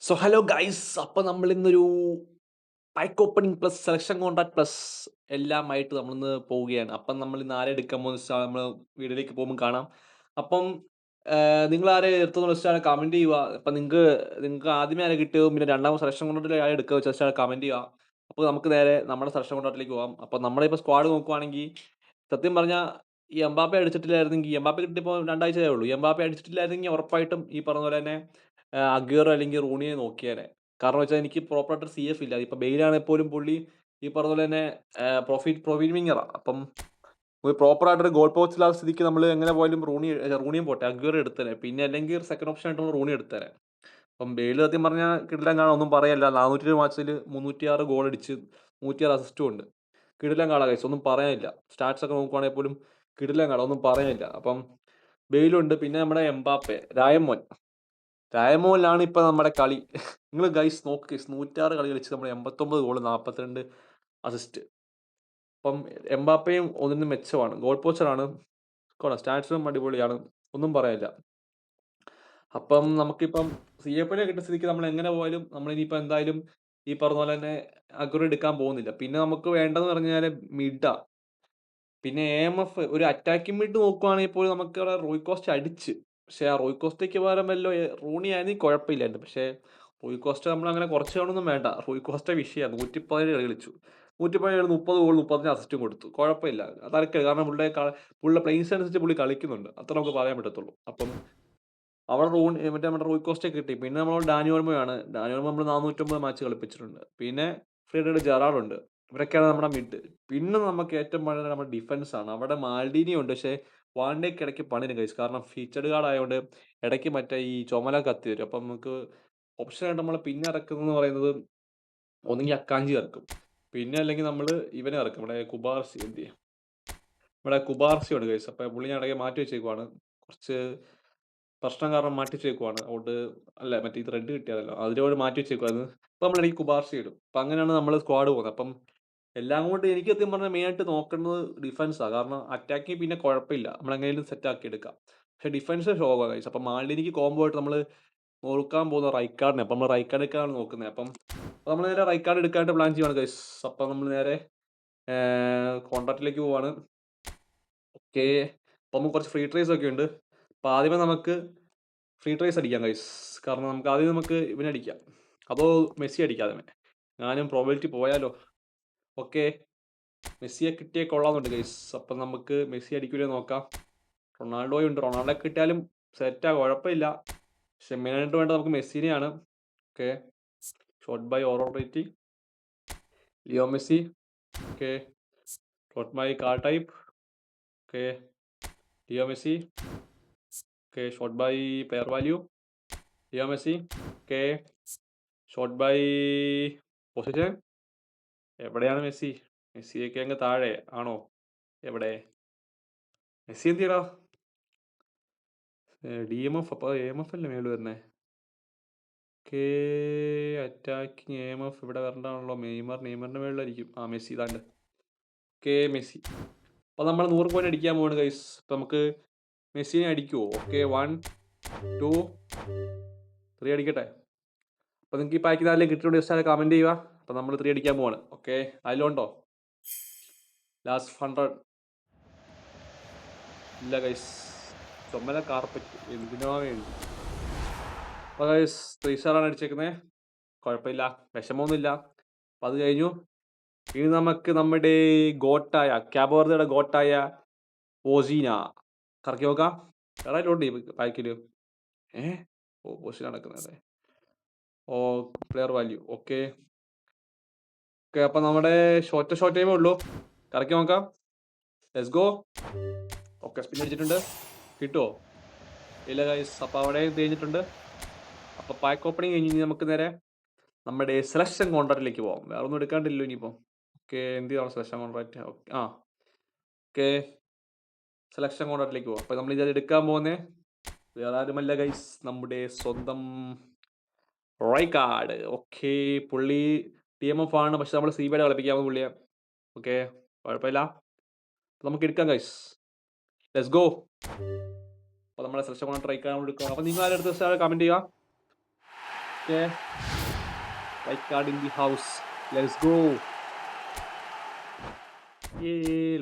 So hello guys, അപ്പോൾ നമ്മൾ ഇന്നൊരു pack opening plus selection contract plus എല്ലാമായിട്ട് നമ്മളിന്ന് പോവുകയാണ്. അപ്പം നമ്മൾ ഇന്ന് ആരെ എടുക്കാൻ പോകുന്ന വെച്ചാൽ നമ്മൾ വീഡിയോയിലേക്ക് പോകുമ്പോൾ കാണാം. അപ്പം നിങ്ങൾ ആരെ എടുത്തെന്ന് വെച്ചാൽ കമന്റ് ചെയ്യുക. അപ്പം നിങ്ങൾക്ക് ആദ്യമേ ആരെ കിട്ടിയോ, പിന്നെ രണ്ടാമത് സെലക്ഷൻ കോൺട്രാക്റ്റിൽ ആരെ എടുക്കുക വെച്ചാൽ കമന്റ് ചെയ്യുക. അപ്പോൾ നമുക്ക് നേരെ നമ്മുടെ സെലക്ഷൻ കോൺട്രാക്റ്റിലേക്ക് പോകാം. അപ്പം നമ്മുടെ ഇപ്പോൾ സ്ക്വാഡ് നോക്കുവാണെങ്കിൽ സത്യം പറഞ്ഞാൽ ഈ എംബാപ്പെ അടിച്ചിട്ടില്ലായിരുന്നെങ്കിൽ, എംബാപ്പെ കിട്ടിയപ്പോൾ 2 ആഴ്ചയേ ഉള്ളൂ. എംബാപ്പെ അടിച്ചിട്ടില്ലായിരുന്നെങ്കിൽ ഉറപ്പായിട്ടും ഈ പറഞ്ഞ പോലെ തന്നെ അഗ്യൂറോ അല്ലെങ്കിൽ റൂണിയെ നോക്കിയേനെ. കാരണം വെച്ചാൽ എനിക്ക് പ്രോപ്പറായിട്ട് സിഎഫ് ഇല്ല. ഇപ്പൊ ബെയിലാണെങ്കിൽ പോലും പുള്ളി ഈ പറഞ്ഞ പോലെ തന്നെ പ്രൊഫീറ്റ് വിങ്ങറാ. അപ്പം ഒരു പ്രോപ്പറായിട്ടൊരു ഗോൾ പോസ്റ്റ് ഇല്ലാത്ത സ്ഥിതിക്ക് നമ്മൾ എങ്ങനെ പോയാലും റൂണിയും പോട്ടെ, അഗ്യൂറോ എടുത്തേനെ. പിന്നെ അല്ലെങ്കിൽ സെക്കൻഡ് ഓപ്ഷൻ ആയിട്ട് റൂണി എടുത്തേനെ. അപ്പം ബെയിൽ സത്യം പറഞ്ഞാൽ കിടിലൻ കാണാൻ ഒന്നും പറയാനില്ല. 407 മാച്ചിൽ 306 ഗോൾ അടിച്ച് 106 അസിസ്റ്റും ഉണ്ട്. കിടിലൻ കാണാൻ ഗൈസ്, ഒന്നും പറയാനില്ല. സ്റ്റാറ്റ്സ് ഒക്കെ നോക്കുവാണെങ്കിൽ പോലും കിടിലൻ കാണാൻ ഒന്നും പറയാനില്ല. അപ്പം ബെയിലുണ്ട്, പിന്നെ നമ്മുടെ എംബാപ്പെ രായമോനിലാണ് ഇപ്പൊ നമ്മുടെ കളി. നിങ്ങൾ ഗൈസ് നോക്ക് ഗൈസ്, 106 കളി കളിച്ച് നമ്മൾ 89 ഗോൾ 42 അസിസ്റ്റ്. അപ്പം എംബാപ്പയും ഒന്നിന് മെച്ചമാണ്. ഗോൾ പോസ്റ്ററാണ്, സ്റ്റാറ്റ്സും അടിപൊളിയാണ്, ഒന്നും പറയാനില്ല. അപ്പം നമുക്കിപ്പം സിഎഫിനെ കിട്ടിയ സ്ഥിതിക്ക് നമ്മൾ എങ്ങനെ പോയാലും നമ്മൾ ഇനിയിപ്പോൾ എന്തായാലും ഈ പറഞ്ഞ പോലെ തന്നെ അഗ്ര എടുക്കാൻ പോകുന്നില്ല. പിന്നെ നമുക്ക് വേണ്ടതെന്ന് പറഞ്ഞാൽ മിഡാ. പിന്നെ എഎംഎഫ് ഒരു അറ്റാക്കിംഗ് മിഡ് നോക്കുവാണെങ്കിൽ പോലും നമുക്കവിടെ റൂയി കോസ്റ്റ അടിച്ച്. പക്ഷേ ആ റൂയി കോസ്റ്റയ്ക്ക് പകരം വല്ലോ റൂണി ആയിരുന്നെങ്കിൽ കുഴപ്പമില്ലായിരുന്നു. പക്ഷേ റൂയി കോസ്റ്റ നമ്മളങ്ങനെ കുറച്ച് കാണൊന്നും വേണ്ട. റൂയി കോസ്റ്റ വിഷയമാണ്. 117 കളി കളിച്ചു. 117 30 ഗോൾ 35 അസിസ്റ്റും കൊടുത്തു. കുഴപ്പമില്ല. തരക്കേടില്ല. കാരണം പുള്ളിയുടെ പ്ലേയിങ്സ് അനുസരിച്ച് പുള്ളി കളിക്കുന്നുണ്ട്. അത്ര നമുക്ക് പറയാൻ പറ്റത്തുള്ളൂ. അപ്പം അവിടെ മറ്റേ നമ്മുടെ റൂയി കോസ്റ്റയെ കിട്ടി. പിന്നെ നമ്മൾ ഡാനി ഓൾമോയാണ്. ഡാനി ഓൾമോ നമ്മൾ 409 മാച്ച് കളിപ്പിച്ചിട്ടുണ്ട്. പിന്നെ ഫ്രീഡറിക് ജെറാർഡുണ്ട്. ഇവരൊക്കെയാണ് നമ്മുടെ മിഡ്. പിന്നെ നമുക്ക് ഏറ്റവും പണിയുന്നത് നമ്മുടെ ഡിഫൻസാണ്. അവിടെ മാൽഡീനി ഉണ്ട്. പക്ഷേ വാൻ ഡേക്ക് ഇടയ്ക്ക് പണിതരും ഗൈസ്. കാരണം ഫീച്ചർഡ് കാർഡ് ആയതുകൊണ്ട് ഇടയ്ക്ക് മറ്റേ ഈ ചുമല കത്തി വരും. അപ്പം നമുക്ക് ഓപ്ഷനായിട്ട് നമ്മൾ പിന്നെ ഇറക്കുന്നതെന്ന് പറയുന്നത് ഒന്നെങ്കിൽ അക്കാഞ്ചി ഇറക്കും. പിന്നെ അല്ലെങ്കിൽ നമ്മൾ ഇവനെ ഇറക്കും. ഇവിടെ കുബാർസി ഉണ്ട് ഗൈസ്. അപ്പോൾ പുള്ളി ഞാൻ ഇടയ്ക്ക് മാറ്റി വെച്ചേക്കുവാണ്. കുറച്ച് പ്രശ്നം കാരണം മാറ്റി വെച്ചേക്കുവാണ്. അതുകൊണ്ട് അല്ല, മറ്റേ ഇത് റെഡ് കിട്ടിയതല്ലോ. അതിനോട് മാറ്റി വെച്ചേക്കുവായിരുന്നു. അപ്പോൾ നമ്മളിടയ്ക്ക് കുബാർസി ഇടും. അപ്പം അങ്ങനെയാണ് നമ്മൾ സ്ക്വാഡ് പോകുന്നത്. അപ്പം എല്ലാം കൊണ്ട് എനിക്ക് സത്യം പറഞ്ഞാൽ മെയിനായിട്ട് നോക്കേണ്ടത് ഡിഫൻസാണ്. കാരണം അറ്റാക്കിങ് പിന്നെ കുഴപ്പമില്ല, നമ്മളെങ്ങനെയും സെറ്റാക്കി എടുക്കാം. പക്ഷേ ഡിഫൻസ് ശോകമാണ് ഗൈസ്. അപ്പം മാലിനിക്ക് കോംബോ ആയിട്ട് നമ്മൾ നോക്കാൻ പോകുന്ന റൈക്കാർഡിനെ. അപ്പം നമ്മൾ റൈക്കാർഡ് എടുക്കാനാണ് നോക്കുന്നത്. അപ്പം നമ്മൾ നേരെ റൈക്കാർഡ് എടുക്കാനായിട്ട് പ്ലാൻ ചെയ്യുവാണ് ഗൈസ്. അപ്പം നമ്മൾ നേരെ കോൺട്രാക്റ്റിലേക്ക് പോവാണ്. ഓക്കെ, അപ്പം നമുക്ക് കുറച്ച് ഫ്രീ ട്രേസ് ഒക്കെ ഉണ്ട്. അപ്പോൾ ആദ്യമേ നമുക്ക് ഫ്രീ ട്രേസ് അടിക്കാം ഗൈസ്. കാരണം നമുക്ക് ഇവനടിക്കാം. അതോ മെസ്സി അടിക്കാം ആദ്യമേ. ഞാനും പ്രോബബിലിറ്റി പോയാലോ. ഓക്കെ, മെസ്സിയെ കിട്ടിയാൽ കൊള്ളാമെന്നുണ്ട് ഗൈസ്. അപ്പം നമുക്ക് മെസ്സി അടിക്കൂലേ നോക്കാം. റൊണാൾഡോയുണ്ട്. റൊണാൾഡോ കിട്ടിയാലും സെറ്റാ, കുഴപ്പമില്ല. പക്ഷെ മെയിനായിട്ട് വേണ്ടത് നമുക്ക് മെസ്സിനെയാണ്. Okay, sort by overall rating Leo Messi. Okay, sort by card type. Okay, Leo Messi. Okay, sort by pair value Leo Messi. Okay, sort by position. എവിടെയാണ് മെസ്സി? മെസ്സിയൊക്കെ അങ്ങ് താഴെ ആണോ? എവിടെ മെസ്സി? എന്ത് ചെയ്യടാ? DMF. അപ്പോൾ AMF അല്ലേ മേളിൽ വരുന്നത്? ഓക്കെ, അറ്റാക്കിങ് AMF ഇവിടെ വരണ്ടാണല്ലോ. നെയ്മറിൻ്റെ മേളിലായിരിക്കും. ആ, മെസ്സി ഇതാണ്ട്. Okay, Messi. അപ്പോൾ നമ്മൾ 100 പോയിന്റ് അടിക്കാൻ പോവാണ് ഗൈസ്. അപ്പോൾ നമുക്ക് മെസ്സിനെ അടിക്കുമോ? ഓക്കെ, 1 2 3 അടിക്കട്ടെ. അപ്പോൾ നിങ്ങൾക്ക് ഈ പാക്ക് നാലിലേക്ക് കിട്ടിയോണ്ട് ജസ്റ്റ് കമൻറ്റ് ചെയ്യുക. അപ്പോൾ നമ്മൾ 3 അടിക്കാൻ പോവാണ്. ഓക്കെ, അതിലുണ്ടോ ലാസ്റ്റ് 100? ഇല്ല ഗൈസ്, ചുമല കാർപ്പറ്റ് എന്തിനോ വേണ്ടി. അപ്പോൾ ഗൈസ് 3 സ്റ്റാറാണ് അടിച്ചേക്കുന്നത്. കുഴപ്പമില്ല, വിഷമമൊന്നുമില്ല. അപ്പം അത് കഴിഞ്ഞു. ഇനി നമുക്ക് നമ്മുടെ ക്യാബോർദയുടെ ഗോട്ടായ ഓസീന കറക്കി നോക്കാം. വേറെ ഈ പാക്കിൽ ഓസീന നടക്കുന്നത്. ഓ, പ്ലെയർ വാല്യൂ. ഓക്കെ ഓക്കെ, അപ്പം നമ്മുടെ ഷോർട്ട് ടൈമേ ഉള്ളൂ. കറക്കി നോക്കാം. Let's go. ഓക്കെ, സ്പിൻ അടിച്ചിട്ടുണ്ട്. കിട്ടുമോ? ഇല്ല ഗൈസ്. അപ്പോൾ അവിടെ കഴിഞ്ഞിട്ടുണ്ട്. അപ്പോൾ പാക്ക് ഓപ്പണിങ് കഴിഞ്ഞ് നമുക്ക് നേരെ നമ്മുടെ സെലക്ഷൻ കോൺട്രാക്റ്റിലേക്ക് പോകാം. വേറെ ഒന്നും എടുക്കാണ്ടില്ലോ ഇനിയിപ്പോൾ. ഓക്കെ, എന്ത് ചെയ്യണം selection contract? Okay, okay, selection കോൺട്രാക്റ്റിലേക്ക് പോകാം. അപ്പോൾ നമ്മൾ ഇത് എടുക്കാൻ പോകുന്നത് വേറെ ആരുമല്ല ഗൈസ്, നമ്മുടെ സ്വന്തം റൈക്കാർഡ്. ഓക്കെ, പുള്ളി TMF ആണ്. പക്ഷെ നമ്മൾ CBയുടെ കളിപ്പിക്കാമെന്ന് പുള്ളിയെ. ഓക്കെ, കുഴപ്പമില്ല. അപ്പോൾ നമുക്ക് എടുക്കാം ഗൈസ്. Let's go. അപ്പോൾ നമ്മളെ സെലക്ഷൻ കോൺട്രാക്ട് റൈക്കാർഡ് എടുക്കാം. അപ്പോൾ നിങ്ങൾ ആരെടുത്ത് കമൻറ്റ് ചെയ്യുക. Okay, Rijkaard in the house. Let's go.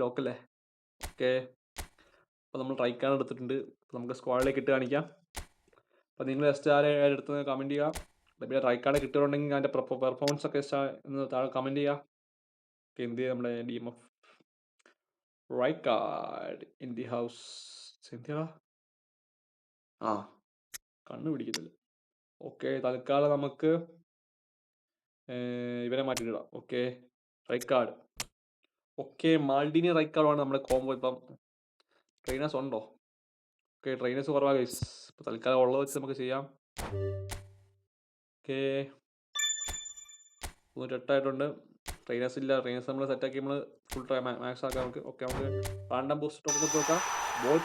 ലോക്കല്ലേ. ഓക്കെ, അപ്പോൾ നമ്മൾ റൈക്കാർഡ് എടുത്തിട്ടുണ്ട്. നമുക്ക് സ്ക്വാഡിലേക്ക് ഇട്ട് കാണിക്കാം. അപ്പോൾ നിങ്ങൾ ജസ്റ്റ് എടുത്ത് കമൻറ്റ് ചെയ്യുക. പിന്നെ റൈക്കാർഡ് കിട്ടുന്നുണ്ടെങ്കിൽ അതിൻ്റെ പെർഫോമൻസ് ഒക്കെ ഒന്ന് താഴെ കമൻറ്റ് ചെയ്യുക. എന്ത് നമ്മുടെ DMF Rijkaard in the house. എന്തിയാ കണ്ണു പിടിക്കുന്നില്ല. ഓക്കെ, തൽക്കാലം നമുക്ക് ഇവരെ മാറ്റിയിടാം. Okay, Rijkaard. ഓക്കെ, മാൾഡിനി റൈക്കാർഡാണ് നമ്മുടെ കോംബോ. ഇപ്പം ട്രെയിനേഴ്സ് ഉണ്ടോ? ഓക്കെ, ട്രെയിനേഴ്സ് കുറവാണ് ഗൈസ്. ഇപ്പോൾ തൽക്കാലം ഉള്ളത് വെച്ച് നമുക്ക് ചെയ്യാം. ഓക്കെ, 98 ട്രെയിനേഴ്സ് ഇല്ല. ട്രെയിനേഴ്സ് നമ്മൾ സെറ്റാക്കി നമ്മൾ ഫുൾ മാക്സ് ആക്കാം നമുക്ക്. ഓക്കെ, നമുക്ക് റാൻഡം ബൂസ്റ്റ് ടോപ്പ് കൊടുത്ത് നോക്കാം. ബോൾ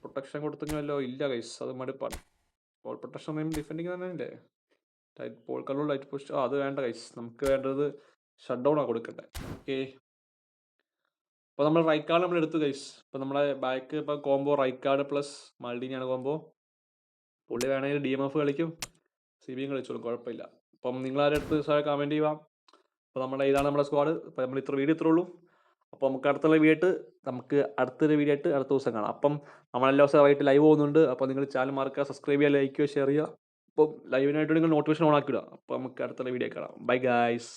പ്രൊട്ടക്ഷൻ കൊടുത്തെങ്കിലല്ലോ. ഇല്ല ഗൈസ്, അത് മടുപ്പാണ്. ബോൾ പ്രൊട്ടക്ഷൻ ഡിഫെൻഡിങ് തന്നെ അല്ലേ. Light ball colour light push അത് വേണ്ട ഗൈസ്. നമുക്ക് വേണ്ടത് ഷട്ട് ഡൗണാണ് കൊടുക്കേണ്ടത്. ഓക്കെ, അപ്പോൾ നമ്മൾ റൈക്കാർഡ് നമ്മൾ എടുത്തു ഗൈസ്. ഇപ്പോൾ നമ്മുടെ ബാക്ക് ഇപ്പോൾ കോംബോ റൈക്കാർഡ് പ്ലസ് മാൾഡിനിയാണ് കോംബോ. പുള്ളി വേണമെങ്കിൽ DMF കളിക്കും, CBയും കളിച്ചോളും, കുഴപ്പമില്ല. അപ്പം നിങ്ങളാരും അടുത്ത് കമൻറ്റ് ചെയ്യുക. അപ്പോൾ ഇതാണ് നമ്മുടെ സ്ക്വാഡ്. അപ്പോൾ നമ്മൾ വീഡിയോ ഇത്രേ ഉള്ളൂ. അപ്പോൾ നമുക്ക് അടുത്തൊരു വീഡിയോ ആയിട്ട് അടുത്ത ദിവസം കാണാം. അപ്പം നമ്മളെല്ലാ ദിവസമായിട്ട് ലൈവ് പോകുന്നുണ്ട്. അപ്പോൾ നിങ്ങൾ ചാനൽ മറക്കുക, സബ്സ്ക്രൈബ് ചെയ്യുക, ലൈക്ക് ചെയ്യുക, ഷെയർ ചെയ്യുക. അപ്പം ലൈവിനായിട്ട് നിങ്ങൾ നോട്ടിഫിക്കേഷൻ ഓൺ ആക്കിയിടുക. അപ്പോൾ നമുക്ക് അടുത്തുള്ള വീഡിയോ കാണാം. Bye guys.